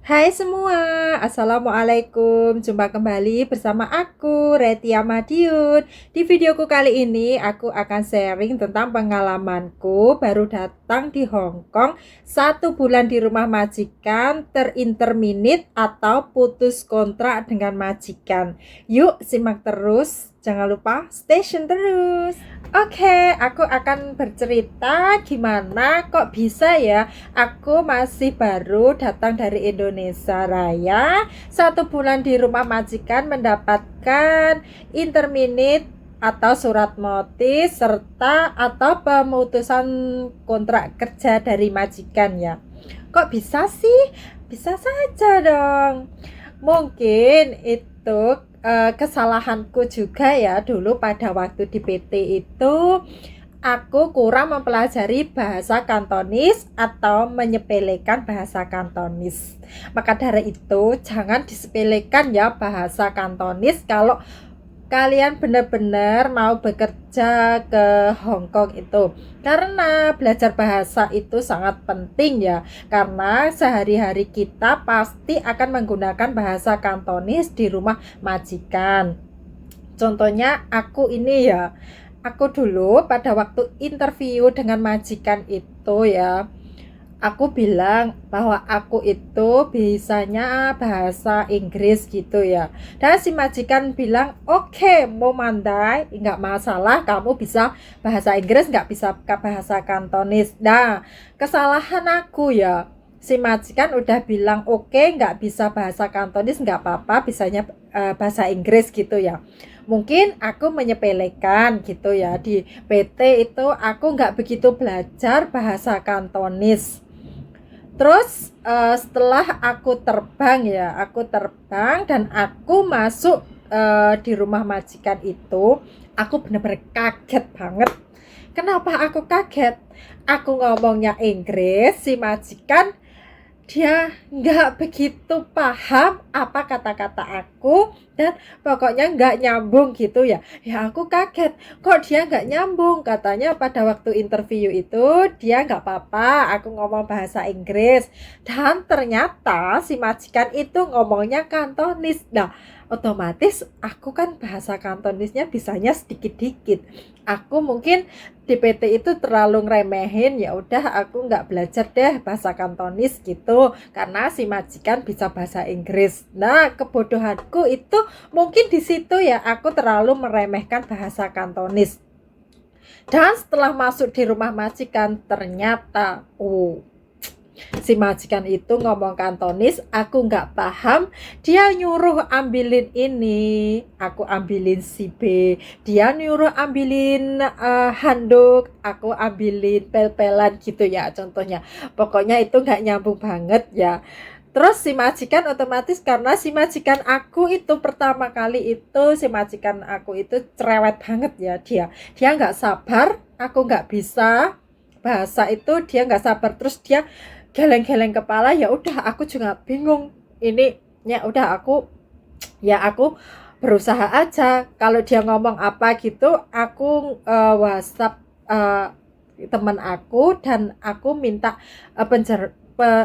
Hai semua, Assalamualaikum. Jumpa kembali bersama aku, Retia Madiun. Di videoku kali ini, aku akan sharing tentang pengalamanku baru datang di Hong Kong, 1 bulan di rumah majikan, terinterminate atau putus kontrak dengan majikan. Yuk, simak terus. Jangan lupa station terus. Oke, aku akan bercerita gimana kok bisa ya aku masih baru datang dari Indonesia Raya, 1 bulan di rumah majikan mendapatkan interminate atau surat notis serta atau pemutusan kontrak kerja dari majikan ya. Kok bisa sih? Bisa saja dong. Mungkin itu kesalahanku juga ya dulu pada waktu di PT itu aku kurang mempelajari bahasa Kantonis atau menyepelekan bahasa Kantonis. Maka dari itu, jangan disepelekan ya bahasa Kantonis kalau kalian benar-benar mau bekerja ke Hong Kong itu. Karena belajar bahasa itu sangat penting ya. Karena sehari-hari kita pasti akan menggunakan bahasa Kantonis di rumah majikan. Contohnya aku ini ya. Aku dulu pada waktu interview dengan majikan itu ya, aku bilang bahwa aku itu bisanya bahasa Inggris gitu ya. Dan si majikan bilang, oke, mau mandai, nggak masalah, kamu bisa bahasa Inggris, nggak bisa bahasa Kantonis. Nah, kesalahan aku ya, si majikan udah bilang, oke, nggak bisa bahasa Kantonis, nggak apa-apa, bisanya bahasa Inggris gitu ya. Mungkin aku menyepelekan gitu ya, di PT itu aku nggak begitu belajar bahasa Kantonis. Terus setelah aku terbang dan aku masuk di rumah majikan itu, aku benar-benar kaget banget. Kenapa aku kaget? Aku ngomongnya Inggris, si majikan dia nggak begitu paham apa kata-kata aku dan pokoknya nggak nyambung gitu ya. Ya aku kaget, kok dia nggak nyambung. Katanya pada waktu interview itu dia nggak apa-apa aku ngomong bahasa Inggris, dan ternyata si majikan itu ngomongnya Kantonis. Nah, otomatis aku kan bahasa Kantonisnya bisanya sedikit-dikit. Aku mungkin di PT itu terlalu ngeremehin, ya udah aku nggak belajar deh bahasa Kantonis gitu karena si majikan bisa bahasa Inggris. Nah, kebodohanku itu mungkin di situ ya, aku terlalu meremehkan bahasa Kantonis. Dan setelah masuk di rumah majikan ternyata si majikan itu ngomong Kantonis, aku nggak paham. Dia nyuruh ambilin ini, aku ambilin si B. Dia nyuruh ambilin handuk, aku ambilin pel-pelan gitu ya contohnya. Pokoknya itu nggak nyambung banget ya. Terus si majikan otomatis, karena si majikan aku itu pertama kali itu, si majikan aku itu cerewet banget ya dia. Dia nggak sabar, aku nggak bisa bahasa itu, dia nggak sabar, terus dia geleng-geleng kepala. Ya udah aku juga bingung ini, ya udah aku berusaha aja. Kalau dia ngomong apa gitu, aku WhatsApp teman aku dan aku minta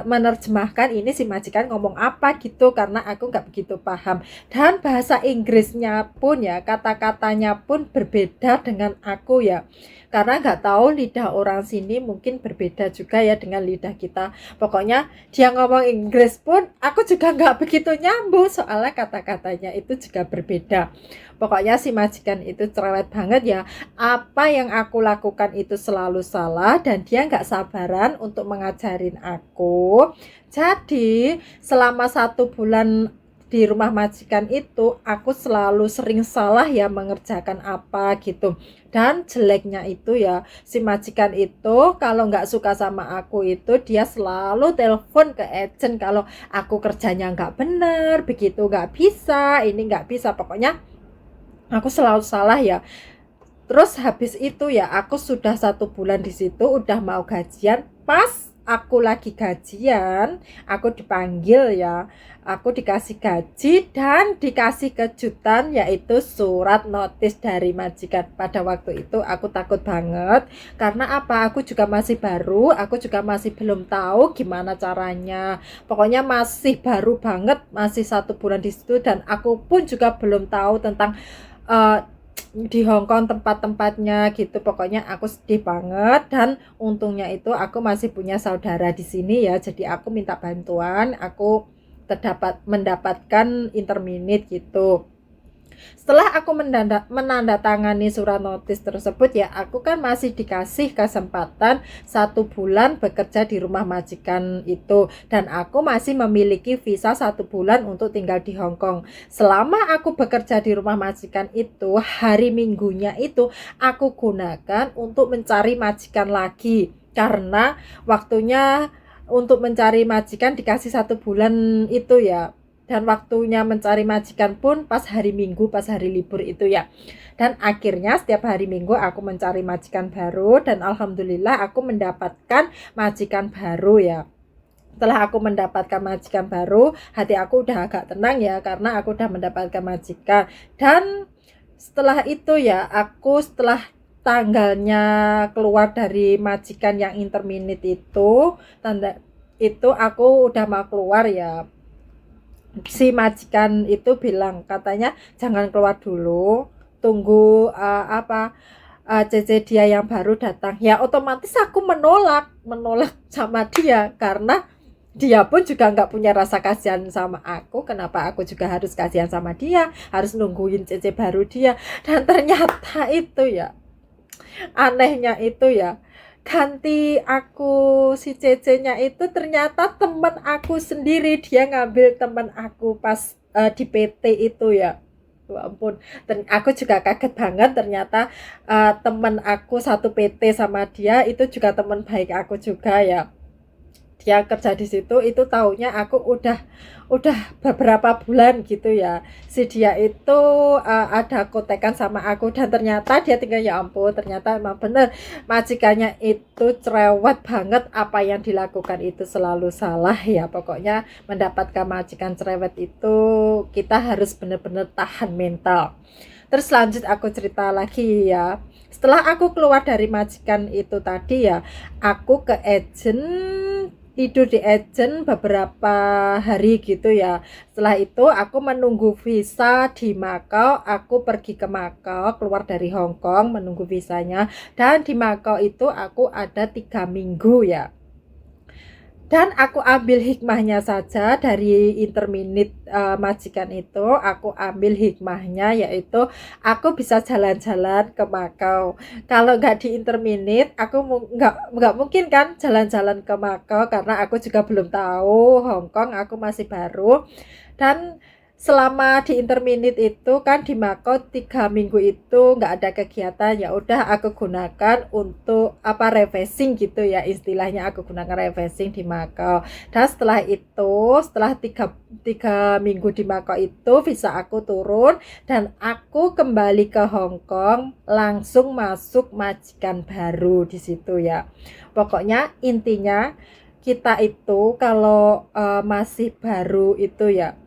menerjemahkan ini si majikan ngomong apa gitu, karena aku nggak begitu paham. Dan bahasa Inggrisnya pun ya, kata-katanya pun berbeda dengan aku ya, karena nggak tahu lidah orang sini mungkin berbeda juga ya dengan lidah kita. Pokoknya dia ngomong Inggris pun aku juga nggak begitu nyambung, soalnya kata-katanya itu juga berbeda. Pokoknya si majikan itu cerewet banget ya. Apa yang aku lakukan itu selalu salah dan dia nggak sabaran untuk mengajarin aku. Jadi selama 1 bulan di rumah majikan itu aku selalu sering salah ya mengerjakan apa gitu. Dan jeleknya itu ya, si majikan itu kalau nggak suka sama aku itu dia selalu telepon ke agent kalau aku kerjanya nggak bener, begitu nggak bisa, ini nggak bisa. Pokoknya aku selalu salah ya. Terus habis itu ya, aku sudah 1 bulan di situ, udah mau gajian. Pas aku lagi gajian, aku dipanggil ya, aku dikasih gaji dan dikasih kejutan yaitu surat notis dari majikan. Pada waktu itu aku takut banget karena apa? Aku juga masih baru, aku juga masih belum tahu gimana caranya. Pokoknya masih baru banget, masih 1 bulan di situ dan aku pun juga belum tahu tentang uh, di Hong Kong tempat-tempatnya gitu. Pokoknya aku sedih banget dan untungnya itu aku masih punya saudara di sini ya. Jadi aku minta bantuan, aku mendapatkan interminate gitu. Setelah aku menandatangani surat notis tersebut ya, aku kan masih dikasih kesempatan 1 bulan bekerja di rumah majikan itu, dan aku masih memiliki visa 1 bulan untuk tinggal di Hong Kong. Selama aku bekerja di rumah majikan itu, hari Minggunya itu aku gunakan untuk mencari majikan lagi, karena waktunya untuk mencari majikan dikasih 1 bulan itu ya, dan waktunya mencari majikan pun pas hari Minggu, pas hari libur itu ya. Dan akhirnya setiap hari Minggu aku mencari majikan baru dan alhamdulillah aku mendapatkan majikan baru ya. Setelah aku mendapatkan majikan baru, hati aku udah agak tenang ya karena aku udah mendapatkan majikan. Dan setelah itu ya, aku setelah tanggalnya keluar dari majikan yang interminate itu, tanda itu aku udah mau keluar ya, si majikan itu bilang katanya jangan keluar dulu, tunggu CC dia yang baru datang. Ya otomatis aku menolak sama dia karena dia pun juga nggak punya rasa kasihan sama aku. Kenapa aku juga harus kasihan sama dia, harus nungguin CC baru dia. Dan ternyata itu ya, anehnya itu ya, ganti aku si CC-nya itu ternyata teman aku sendiri. Dia ngambil teman aku pas di PT itu ya. Ya ampun, dan aku juga kaget banget ternyata teman aku satu PT sama dia itu juga teman baik aku juga ya. Dia kerja di situ itu taunya aku udah beberapa bulan gitu ya. Si dia itu ada kontekan sama aku dan ternyata dia tinggal, ya ampun, ternyata emang bener majikannya itu cerewet banget. Apa yang dilakukan itu selalu salah ya. Pokoknya mendapatkan majikan cerewet itu kita harus bener-bener tahan mental. Terus lanjut aku cerita lagi ya. Setelah aku keluar dari majikan itu tadi ya, aku ke agent, tidur di agent beberapa hari gitu ya. Setelah itu aku menunggu visa di Macau. Aku pergi ke Macau, keluar dari Hong Kong menunggu visanya. Dan di Macau itu aku ada 3 minggu ya. Dan aku ambil hikmahnya saja dari interminate majikan itu. Aku ambil hikmahnya yaitu aku bisa jalan-jalan ke Macau. Kalau nggak di interminate, aku nggak mungkin kan jalan-jalan ke Macau karena aku juga belum tahu Hong Kong. Aku masih baru. Dan selama di interminate itu kan di Macau 3 minggu itu nggak ada kegiatan, ya udah aku gunakan untuk refreshing gitu ya, istilahnya aku gunakan refreshing di Macau. Dan setelah itu, setelah tiga minggu di Macau itu visa aku turun dan aku kembali ke Hong Kong, langsung masuk majikan baru di situ ya. Pokoknya intinya kita itu kalau masih baru itu ya,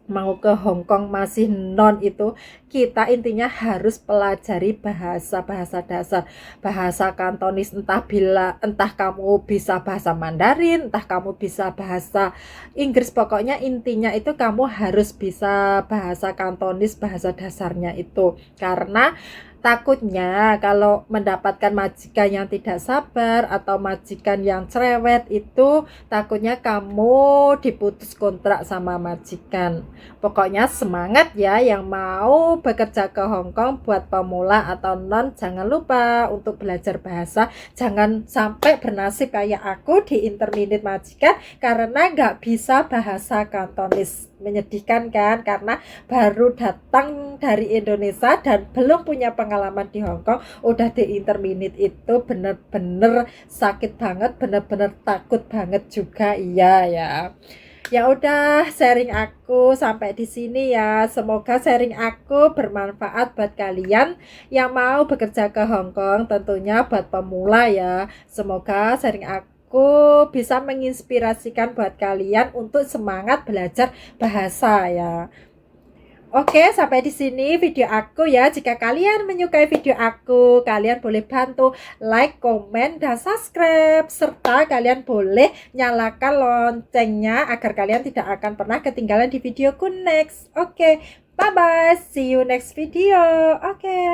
mau ke Hong Kong masih non itu, kita intinya harus pelajari bahasa-bahasa dasar, bahasa Kantonis, entah kamu bisa bahasa Mandarin, entah kamu bisa bahasa Inggris, pokoknya intinya itu kamu harus bisa bahasa Kantonis, bahasa dasarnya itu. Karena takutnya kalau mendapatkan majikan yang tidak sabar atau majikan yang cerewet itu, takutnya kamu diputus kontrak sama majikan. Pokoknya semangat ya yang mau bekerja ke Hong Kong, buat pemula atau non, jangan lupa untuk belajar bahasa. Jangan sampai bernasib kayak aku di interminate majikan karena nggak bisa bahasa Kantonis. Menyedihkan kan, karena baru datang dari Indonesia dan belum punya pengalaman di Hong Kong, udah di interminate itu bener-bener sakit banget, bener-bener takut banget juga. Iya ya. Ya udah, sharing aku sampai di sini ya. Semoga sharing aku bermanfaat buat kalian yang mau bekerja ke Hong Kong, tentunya buat pemula ya. Semoga sharing aku aku bisa menginspirasikan buat kalian untuk semangat belajar bahasa ya. Oke, sampai di sini video aku ya. Jika kalian menyukai video aku, kalian boleh bantu like, komen, dan subscribe. Serta kalian boleh nyalakan loncengnya agar kalian tidak akan pernah ketinggalan di videoku next. Oke, bye-bye. See you next video. Oke.